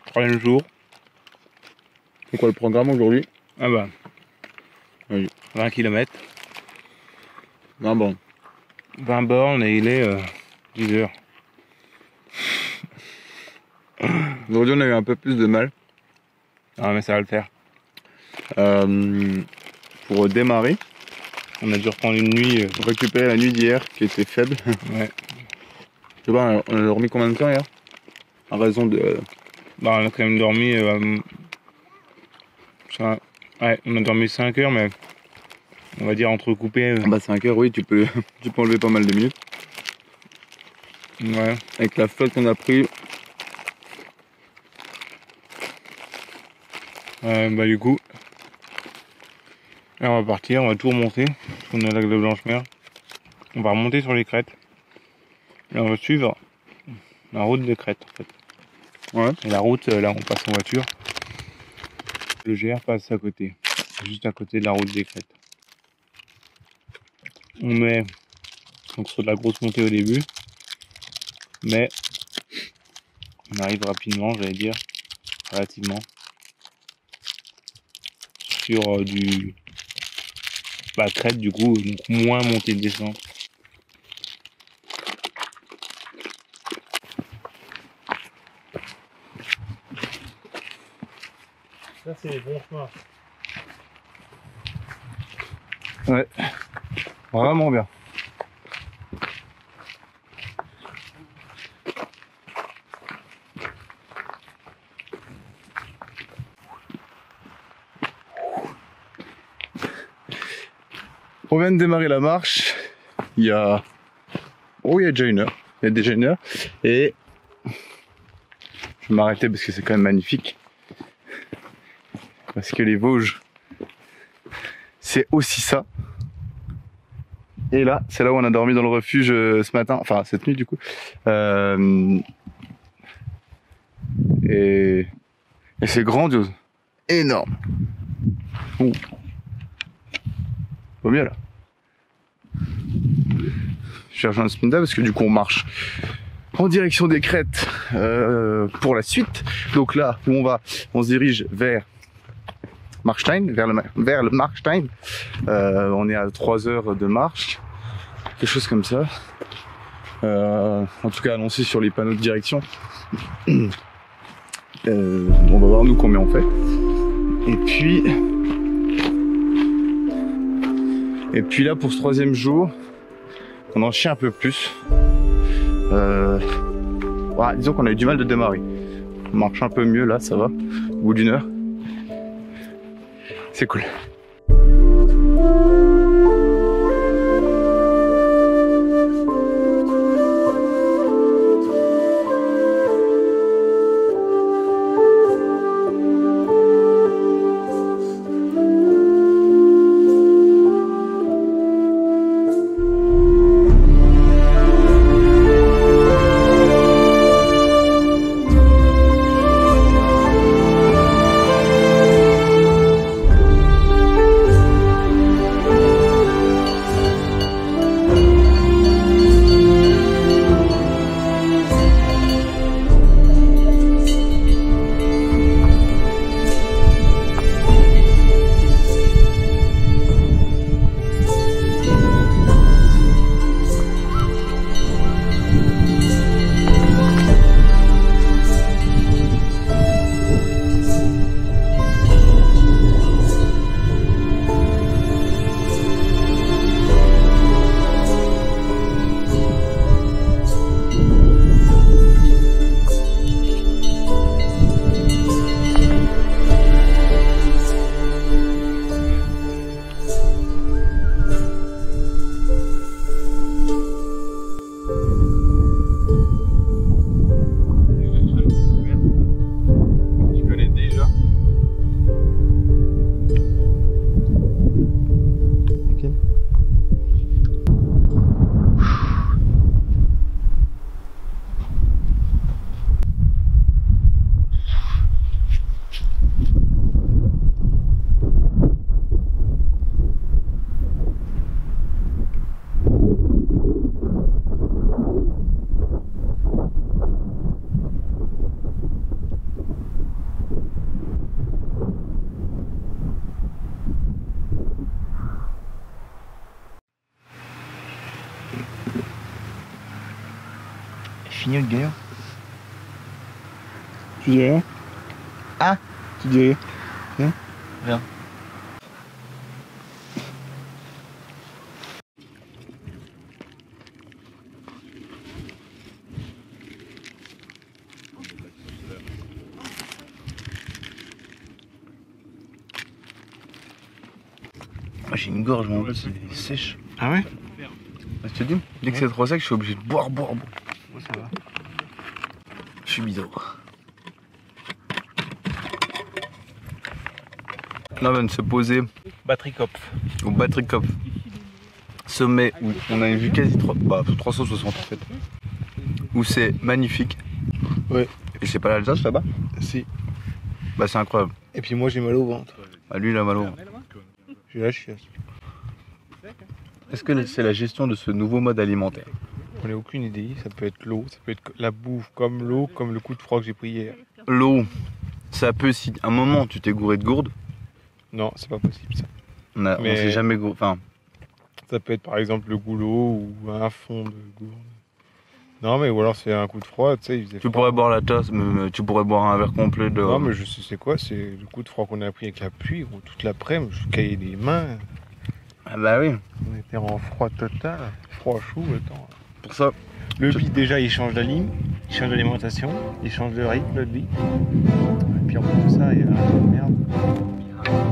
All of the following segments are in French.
Troisième jour. C'est quoi le programme aujourd'hui? Ah bah, Oui. 20 km, Ah bon. 20 bornes et il est 10 heures. Aujourd'hui on a eu un peu plus de mal. Ah mais ça va le faire. Pour démarrer, On a dû reprendre une nuit. pour récupérer la nuit d'hier qui était faible. Ouais. Je sais pas, on a dormi combien de temps hier? À raison de... Bah on a quand même dormi. Ouais, on a dormi 5 heures mais on va dire entrecoupé. Bah 5 heures, oui, tu peux enlever pas mal de minutes. Ouais. Avec la flotte qu'on a pris, Bah du coup, là on va partir, on va tout remonter. On est à lac de Blanche-Mer. On va remonter sur les crêtes. Et on va suivre la route des crêtes en fait. ouais. Et la route, là on passe en voiture. Le GR passe à côté. Juste à côté de la route des crêtes. On met donc sur de la grosse montée au début. Mais on arrive rapidement, j'allais dire, relativement, sur du crête du coup, donc moins montée de descente. Ça c'est les bons chemins. Ouais. Vraiment bien. On vient de démarrer la marche. Il y a... Oh, il y a déjà une heure. Il y a déjà une heure. Et je vais m'arrêter parce que c'est quand même magnifique. Parce que les Vosges, c'est aussi ça. Et là, c'est là où on a dormi dans le refuge ce matin, enfin cette nuit du coup. Et c'est grandiose, énorme. Ouh. Vaut mieux là. Je cherche un spinda parce que du coup on marche en direction des crêtes pour la suite. Donc là où on va, on se dirige vers Markstein, vers le Markstein. On est à 3 heures de marche, quelque chose comme ça. En tout cas annoncé sur les panneaux de direction. On va voir nous combien on fait. Et puis là pour ce troisième jour, on en chie un peu plus. Ouais, disons qu'on a eu du mal de démarrer. On marche un peu mieux là, ça va. Au bout d'une heure. C'est cool. fini le gaillard? Tu dis rien? Ah, Tu dis rien? Rien. J'ai une gorge, mais en fait c'est sèche. Ah ouais? Je te dis, dès que c'est trop sec, je suis obligé de boire. Moi ça va. Je suis bidon. Là, on vient de se poser Batterie Kopf. au Battery Kopf. Sommet où on a une vue quasi 360 en fait. Où c'est magnifique. Ouais. Et c'est pas l'Alsace là-bas? Si. Bah c'est incroyable. Et puis moi j'ai mal au ventre. Ah, lui il a mal au ventre. J'ai la chiasse. Est-ce que c'est la gestion de ce nouveau mode alimentaire? On n'a aucune idée. Ça peut être l'eau, ça peut être la bouffe comme l'eau, comme le coup de froid que j'ai pris hier. L'eau, ça peut si à un moment tu t'es gouré de gourde. Non, c'est pas possible ça. On Mais- s'est jamais gouré. Enfin, Ça peut être par exemple le goulot ou un fond de gourde. Non mais ou alors c'est un coup de froid, tu sais, il faisait tu froid. pourrais boire la tasse, mais tu pourrais boire un verre complet de. Non mais je sais c'est quoi, c'est le coup de froid qu'on a pris avec la pluie, gros, toute l'après-midi, je caillais les mains. Ah bah oui. On était en froid total, froid chaud, attends. Pour ça, Le beat déjà il change d'alim, il change d'alimentation, il change de rythme le beat. Et puis en plus de ça, il y a un de merde.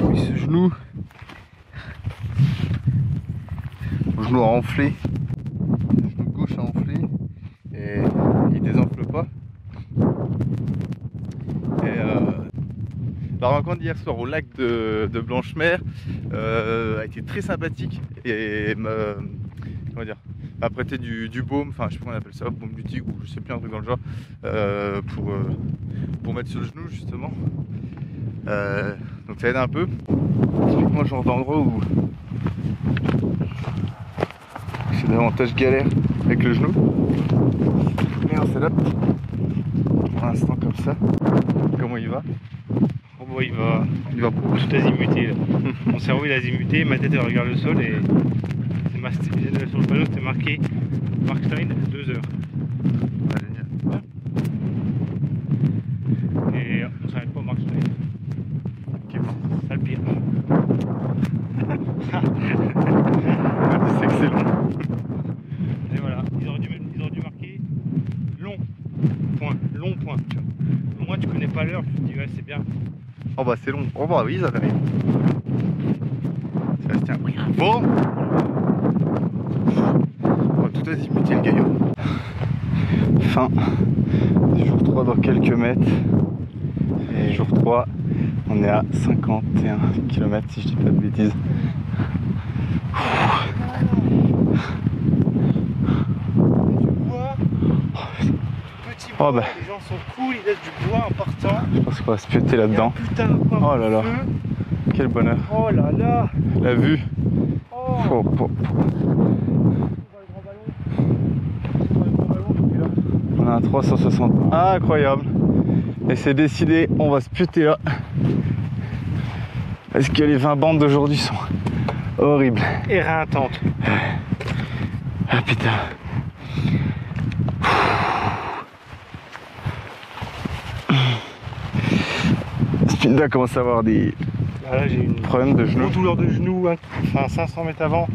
oui, ce genou. Mon genou a enflé. Le genou gauche a enflé. Et il désenfle pas. Et la rencontre d'hier soir au lac de Blanchemer a été très sympathique et comment dire, m'a prêté du baume, enfin je sais pas comment on appelle ça, baume du tigre ou je sais plus, un truc dans le genre, pour mettre sur le genou justement. Donc ça aide un peu. Typiquement, genre d'endroit où c'est davantage galère avec le genou. Mais on s'adapte pour l'instant comme ça. Comment il va? Oh bon, il va Il va pour tout azimuté là. Mon cerveau il a azimuté, ma tête elle regarde le sol et sur le panneau c'était marqué Markstein 2 heures. génial. Et on s'arrête pas au Markstein. C'est ça le pire. C'est excellent. Et voilà, ils auraient dû marquer long point. Tu vois. Au moins tu connais pas l'heure, tu te dis ouais c'est bien. Oh bah c'est long. Oh bah oui, ça va aller. Sébastien a pris un vent. On va tout azimuter le gaillot. Fin du jour 3 dans quelques mètres. Et jour 3, on est à 51 km si je dis pas de bêtises. Oh bah, Les gens sont cool, ils laissent du bois en partant. je pense qu'on va se péter là-dedans. Putain, quoi. Oh là là, quel bonheur. Oh là là. La vue. Oh. On a un 360. Ah, incroyable. Et c'est décidé, on va se péter là. Parce que les 20 bandes d'aujourd'hui sont horribles. Éreintante. Ah putain. Spinda commence à avoir des Là j'ai une problèmes de genoux. grosse douleur de genou, hein. Enfin 500 mètres avant.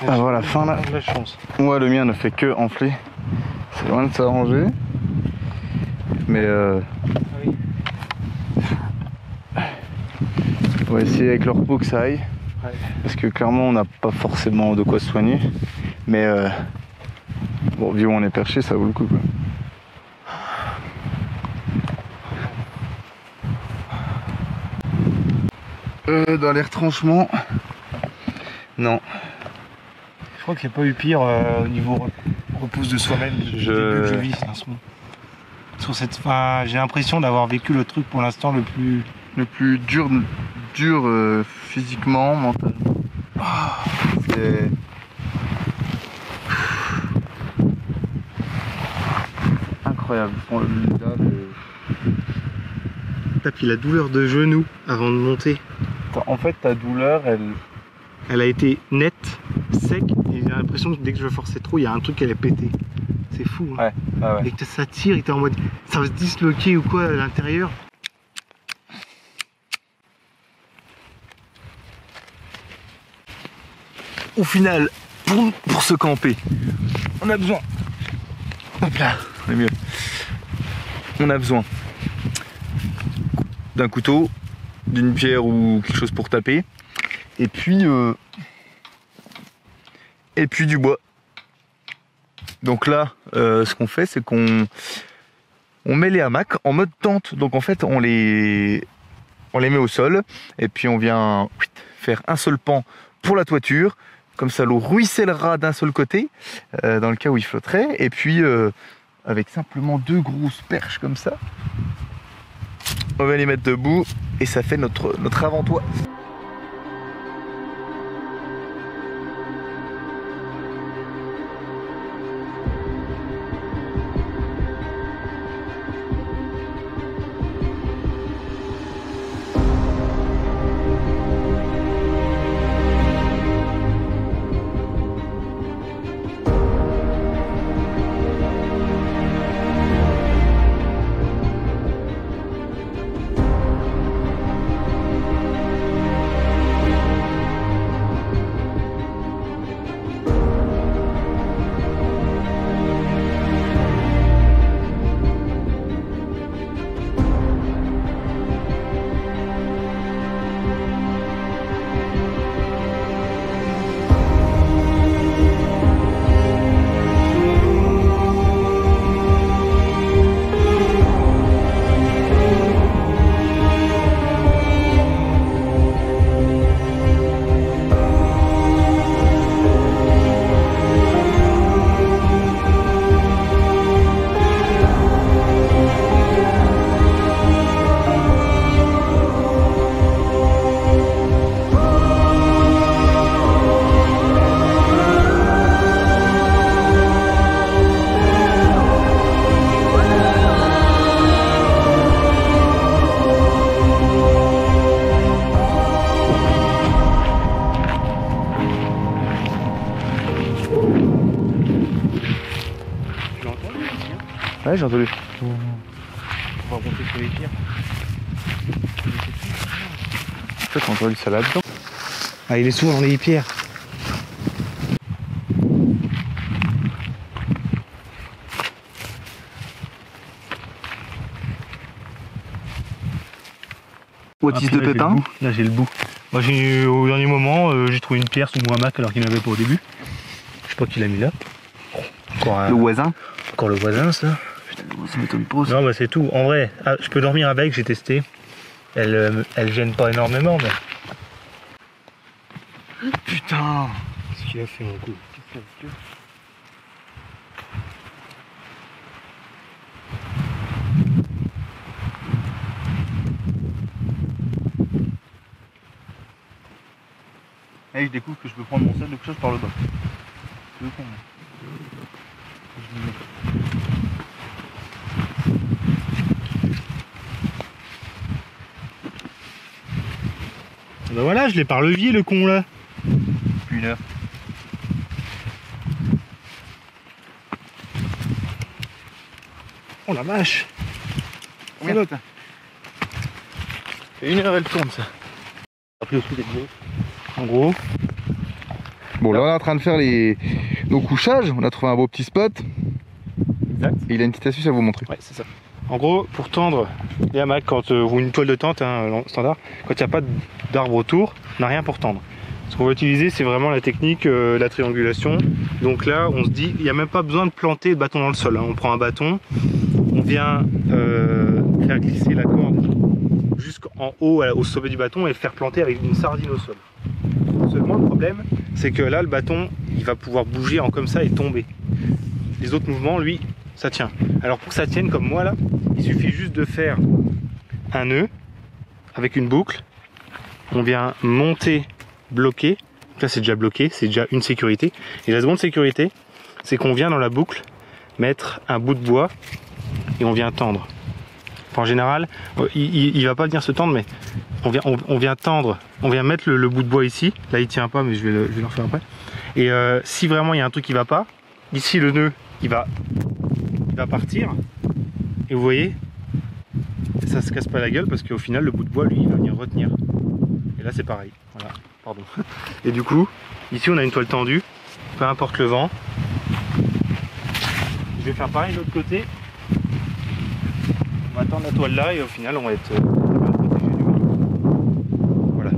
Ah voilà, fin là. De la chance. Moi le mien ne fait que enfler. C'est loin de s'arranger. Mais Oui. on va essayer avec le repos que ça aille. Ouais. Parce que clairement on n'a pas forcément de quoi se soigner. Mais bon, vu où on est perché, ça vaut le coup quoi. Dans les retranchements, non. Je crois qu'il n'y a pas eu pire au niveau repousse de soi-même depuis le début que je vis en ce moment. sur cette. Enfin, j'ai l'impression d'avoir vécu le truc pour l'instant le plus dur physiquement, mentalement. C'est incroyable. T'as puis la douleur de genou avant de monter. En fait, ta douleur, Elle a été nette, sec, et j'ai l'impression que dès que je forçais trop, il y a un truc qui allait péter. C'est fou. Hein. Ouais. Et que ça tire, et t'es en mode ça va se disloquer ou quoi à l'intérieur. Au final, pour se camper, on a besoin. Hop là, on est mieux. On a besoin d'un couteau, d'une pierre ou quelque chose pour taper, et puis du bois. Donc là, ce qu'on fait, c'est qu'on met les hamacs en mode tente. Donc en fait, on les met au sol, et puis on vient faire un seul pan pour la toiture. Comme ça, l'eau ruissellera d'un seul côté, dans le cas où il flotterait. Et puis, avec simplement 2 grosses perches comme ça, on va les mettre debout et ça fait notre avant-toit. Ouais, j'ai entendu. On va monter sur les pierres. En fait, j'ai entendu ça là-dedans. Ah, il est souvent dans les pierres. What is the pépin? Là, j'ai le bout. Moi, au dernier moment, j'ai trouvé une pierre sous mon hamac alors qu'il n'avait pas au début. Je sais pas qui l'a mis là. Encore Le voisin? Encore le voisin, ça. Putain, ça m'étonne pas. Ça. Non, bah c'est tout. En vrai, je peux dormir avec, j'ai testé. Elle gêne pas énormément, mais. Putain! Qu'est-ce qu'il a fait, mon coup? Et je découvre que je peux prendre mon sac de couchage par le bas. C'est le con. Bah voilà, je l'ai par levier, le con là. Depuis 1 heure. Oh la vache. Combien de temps? 1 heure elle tourne ça. En gros. Bon, là on est en train de faire nos couchages. On a trouvé un beau petit spot. Exact. Et il a une petite astuce à vous montrer. Ouais, c'est ça. En gros, pour tendre les hamacs, quand ou une toile de tente standard, quand il n'y a pas d'arbre autour, on n'a rien pour tendre. Ce qu'on va utiliser, c'est vraiment la technique, la triangulation. Donc là, on se dit, il n'y a même pas besoin de planter le bâton dans le sol. Hein. On prend un bâton, on vient faire glisser la corde jusqu'en haut, au sommet du bâton, et faire planter avec une sardine au sol. Seulement, le problème, c'est que là, le bâton, il va pouvoir bouger en comme ça et tomber. Les autres mouvements, lui, ça tient. Alors pour que ça tienne comme moi là, il suffit juste de faire un nœud avec une boucle. On vient monter, bloquer. Là c'est déjà bloqué, c'est déjà une sécurité. Et la seconde sécurité, c'est qu'on vient dans la boucle mettre un bout de bois et on vient tendre. Enfin, en général, il va pas venir se tendre, mais on vient tendre, on vient mettre le bout de bois ici. Là il tient pas, mais je vais le refaire après. Et si vraiment il y a un truc qui va pas, ici le nœud il va partir. Et vous voyez, ça se casse pas la gueule parce qu'au final le bout de bois lui il va venir retenir. Et là c'est pareil. Voilà, pardon. Et du coup, ici on a une toile tendue, peu importe le vent. Je vais faire pareil de l'autre côté. On va tendre la toile là et au final on va être protégé du vent. Voilà.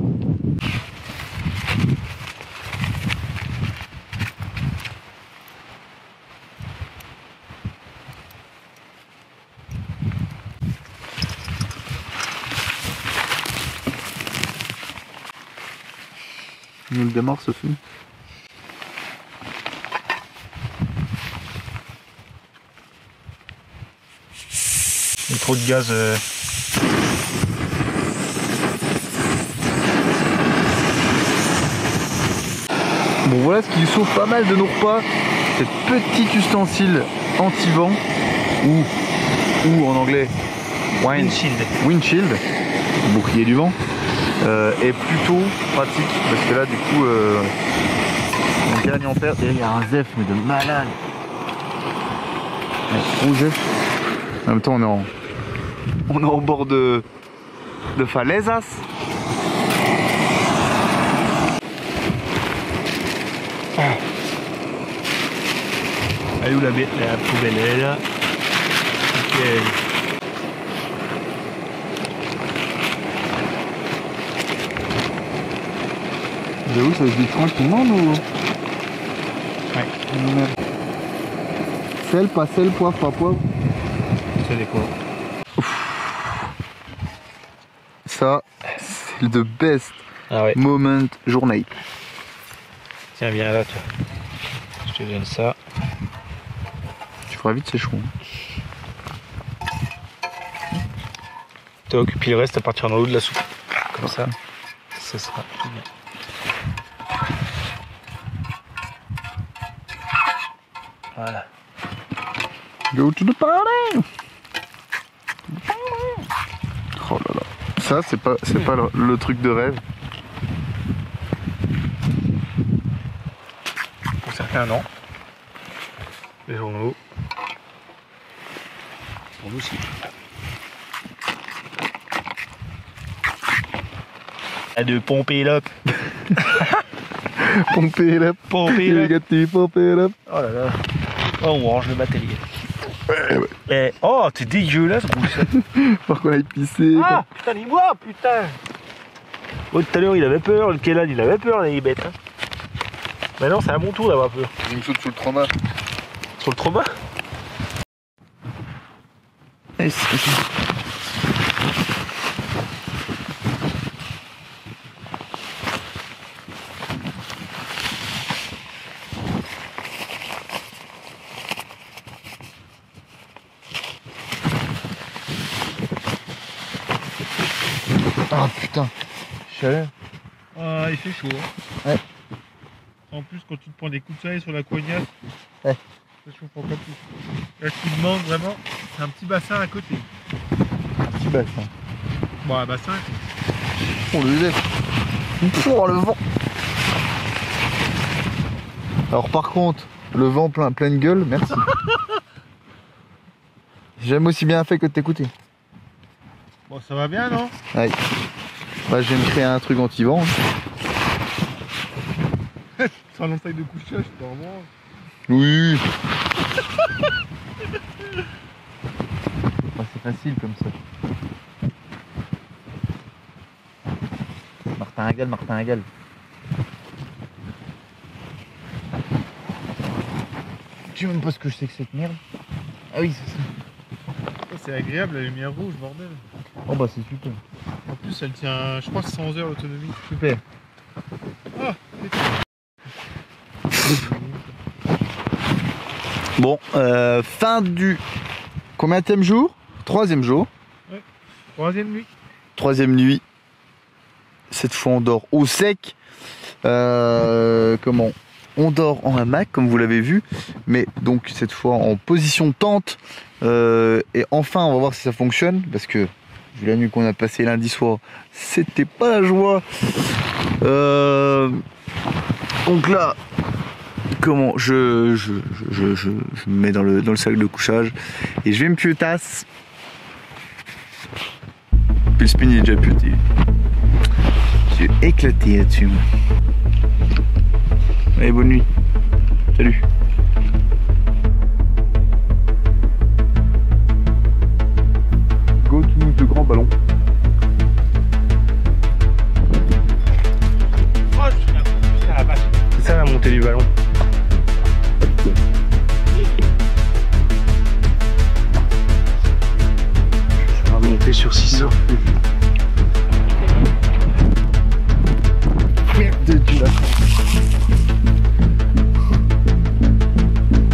Nous le démarre ce film. Il y a trop de gaz. Bon voilà ce qui sauve pas mal de nos repas, cette petite ustensile anti-vent ou en anglais windshield, bouclier du vent, est plutôt pratique parce que là du coup on gagne en perte. Et il y a un zef mais de malade. Gros zef. En même temps on est au bord de falaises. Elle est où la poubelle? Elle est là. Okay. J'avoue ça se dit tranquillement nous. Ouais. Sel, pas sel, poivre, pas poivre. C'est des quoi? Ça c'est the best moment journée. Tiens, viens là toi. Je te donne ça. Tu feras vite, c'est chaud. Tu occupes le reste à partir d'en haut de la soupe. Comme ça, ça sera tout bien. Voilà. Go to the party! Oh là là. Ça, c'est pas le truc de rêve. Pour certains, non. Les journaux. Pour nous aussi. De pomper l'up. Pomper l'up. Pomper l'up. Pomper l'up. Oh là là. Oh, on range le matériel. Ouais. Oh, t'es dégueulasse, Roussel. Faut qu'on aille pisser. Ah, putain, il boit, putain. Oh, tout à l'heure, il avait peur. Le Kélan, il avait peur, les bêtes. Hein. Maintenant, c'est à mon tour d'avoir peur. Il me saute sur le trauma. Sur le trauma? Ah putain, chaleur. Ah, il fait chaud. Hein. Ouais. En plus, quand tu te prends des coups de soleil sur la cognasse, ouais. Ça chauffe encore plus. Là, ce qui demande vraiment, c'est un petit bassin à côté. Un petit bassin. Bon, un bassin. Oh le zef. Oh le vent. Alors par contre, le vent pleine gueule, merci. J'ai jamais aussi bien fait que de t'écouter. Bon, ça va bien, non? Ouais. Bah, je vais me créer un truc anti-vent. Sans l'entaille de couchage, c'est pas moi. Oui. Bah, c'est facile comme ça. Martin Hagel. Tu sais même pas ce que je sais que cette merde. Ah oui, c'est ça. Oh, c'est agréable, la lumière rouge, bordel. Oh bah c'est super. En plus, elle tient, je crois, 100 heures d'autonomie. Super. Ah, Bon, fin du... Combienième jour? Troisième jour. Ouais. Troisième nuit. Troisième nuit. Cette fois on dort au sec. Comment? On dort en hamac comme vous l'avez vu. Mais donc cette fois en position de tente. Et enfin on va voir si ça fonctionne. Parce que vu la nuit qu'on a passée lundi soir, c'était pas la joie. Donc là... Comment je me mets dans le sac de couchage et je vais me pieutasser. Puis le spin il est déjà pieuté. Je suis éclaté là-dessus. Allez, bonne nuit. Salut. Go to the grand ballon. Oh, putain, la vache. C'est ça la montée du ballon. Ça va monter sur 600. Merde du lac.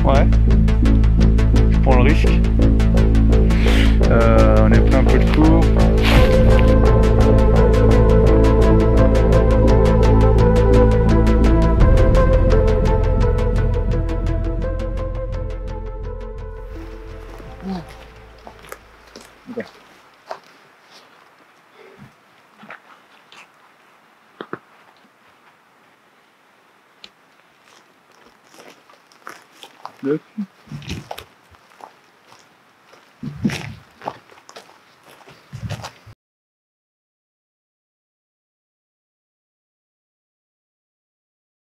Ouais. Je prends le risque. On est pris un peu de tour. Le